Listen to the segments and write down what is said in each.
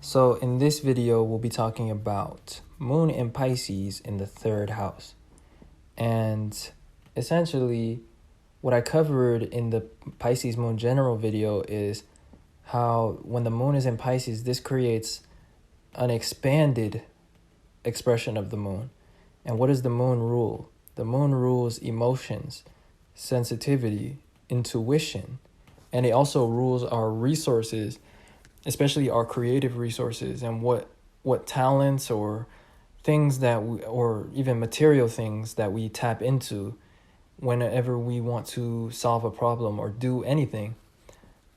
So in this video, we'll be talking about Moon in Pisces in the third house. And essentially, what I covered in the Pisces Moon general video is how when the Moon is in Pisces, this creates an expanded expression of the Moon. And what does the Moon rule? The Moon rules emotions, sensitivity, intuition, and it also rules our resources, especially our creative resources and what talents or things that or even material things that we tap into whenever we want to solve a problem or do anything.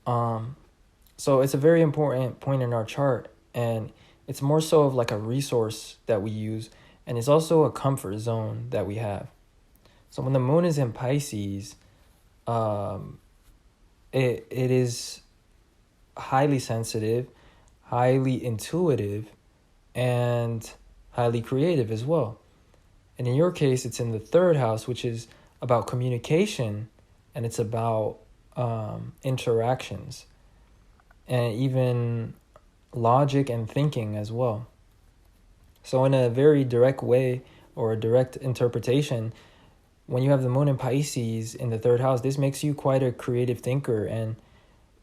So it's a very important point in our chart, and it's more so of like a resource that we use, and it's also a comfort zone that we have. So when the Moon is in Pisces, it is highly sensitive, highly intuitive, and highly creative as well. And in your case, it's in the third house, which is about communication, and it's about interactions, and even logic and thinking as well. So in a very direct way, or a direct interpretation, when you have the Moon in Pisces in the third house, this makes you quite a creative thinker, and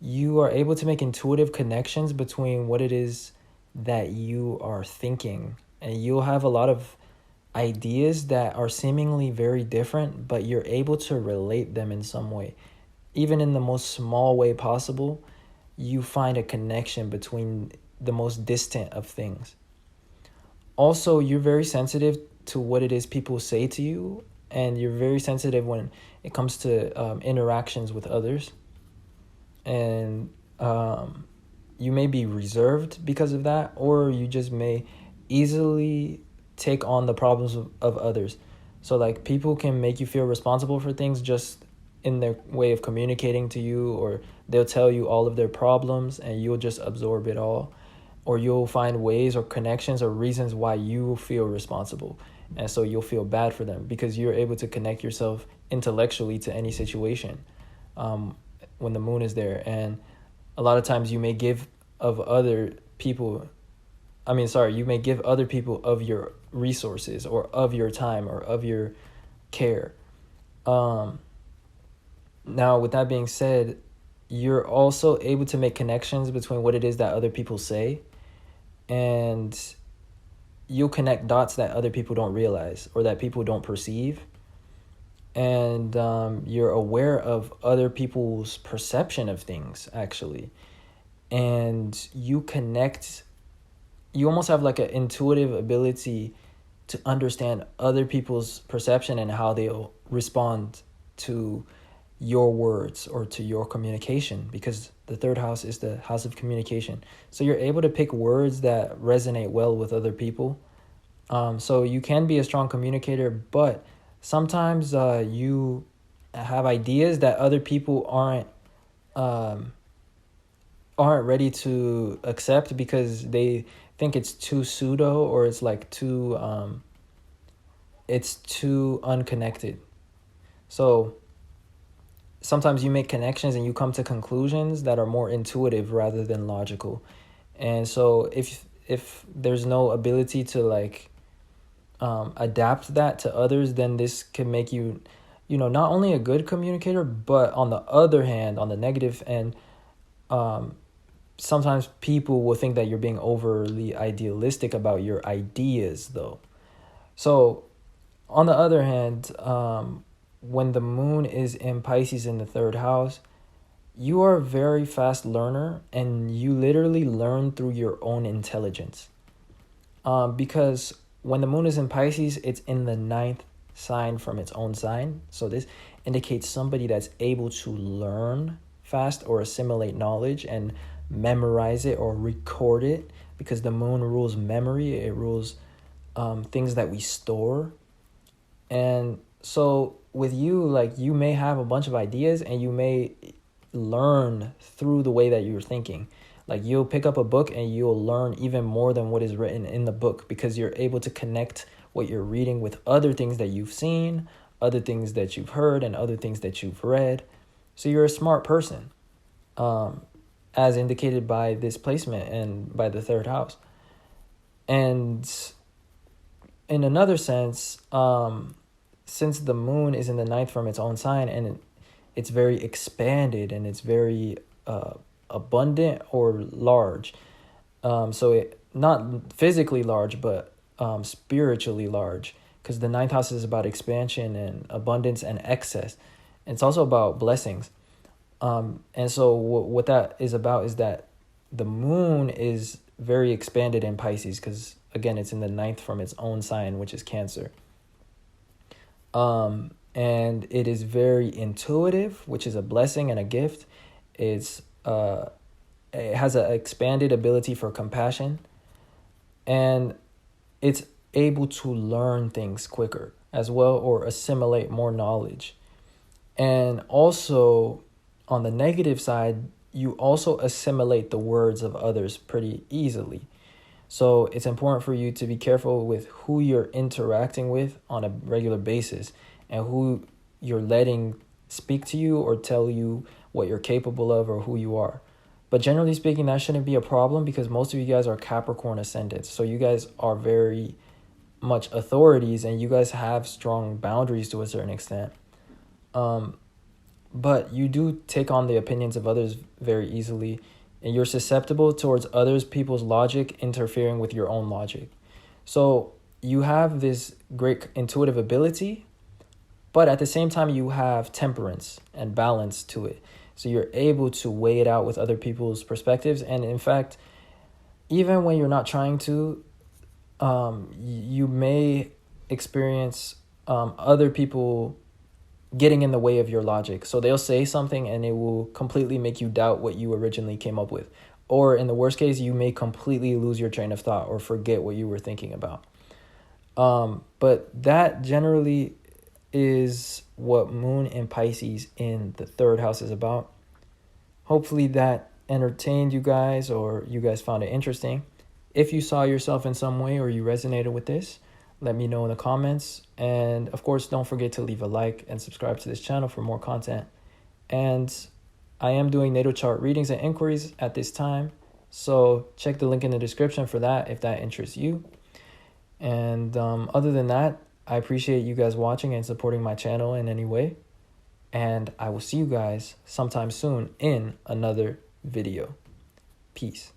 you are able to make intuitive connections between what it is that you are thinking. And you'll have a lot of ideas that are seemingly very different, but you're able to relate them in some way. Even in the most small way possible, you find a connection between the most distant of things. Also, you're very sensitive to what it is people say to you, and you're very sensitive when it comes to interactions with others. And you may be reserved because of that, or you just may easily take on the problems of others. So like people can make you feel responsible for things just in their way of communicating to you, or they'll tell you all of their problems and you'll just absorb it all, or you'll find ways or connections or reasons why you feel responsible, and so you'll feel bad for them because you're able to connect yourself intellectually to any situation when the Moon is there. And a lot of times you may give other people of your resources or of your time or of your care. Now, with that being said, you're also able to make connections between what it is that other people say, and you'll connect dots that other people don't realize or that people don't perceive. And you're aware of other people's perception of things, actually. And you almost have like an intuitive ability to understand other people's perception and how they'll respond to your words or to your communication, because the third house is the house of communication. So you're able to pick words that resonate well with other people. So you can be a strong communicator, but sometimes you have ideas that other people aren't ready to accept because they think it's too pseudo, or it's like it's too unconnected. So sometimes you make connections and you come to conclusions that are more intuitive rather than logical. And so if there's no ability to like adapt that to others, then this can make you, not only a good communicator, but on the other hand, on the negative end, sometimes people will think that you're being overly idealistic about your ideas, though. So on the other hand, when the Moon is in Pisces in the third house, you are a very fast learner, and you literally learn through your own intelligence. Because when the Moon is in Pisces, it's in the ninth sign from its own sign. So this indicates somebody that's able to learn fast or assimilate knowledge and memorize it or record it, because the Moon rules memory. It rules things that we store. And so with you, like, you may have a bunch of ideas and you may learn through the way that you're thinking. Like, you'll pick up a book and you'll learn even more than what is written in the book, because you're able to connect what you're reading with other things that you've seen, other things that you've heard, and other things that you've read. So you're a smart person. as indicated by this placement and by the third house. And in another sense, since the moon is in the ninth from its own sign, and it's very expanded and it's very abundant or large, so it not physically large, but spiritually large, because the ninth house is about expansion and abundance and excess. And it's also about blessings. And so what that is about is that the moon is very expanded in Pisces, because again, it's in the ninth from its own sign, which is Cancer. And it is very intuitive, which is a blessing and a gift. It has an expanded ability for compassion, and it's able to learn things quicker as well, or assimilate more knowledge. And also, on the negative side, you also assimilate the words of others pretty easily. So it's important for you to be careful with who you're interacting with on a regular basis, and who you're letting speak to you or tell you what you're capable of or who you are. But generally speaking, that shouldn't be a problem, because most of you guys are Capricorn ascendant. So you guys are very much authorities, and you guys have strong boundaries to a certain extent. But you do take on the opinions of others very easily, and you're susceptible towards others people's logic interfering with your own logic. So you have this great intuitive ability, but at the same time you have temperance and balance to it. So you're able to weigh it out with other people's perspectives. And in fact, even when you're not trying to, you may experience other people getting in the way of your logic. So they'll say something and it will completely make you doubt what you originally came up with. Or in the worst case, you may completely lose your train of thought or forget what you were thinking about. But that generally is what Moon in Pisces in the third house is about. Hopefully that entertained you guys, or you guys found it interesting. If you saw yourself in some way or you resonated with this, let me know in the comments. And of course, don't forget to leave a like and subscribe to this channel for more content. And I am doing natal chart readings and inquiries at this time, so check the link in the description for that if that interests you. And other than that, I appreciate you guys watching and supporting my channel in any way. And I will see you guys sometime soon in another video. Peace.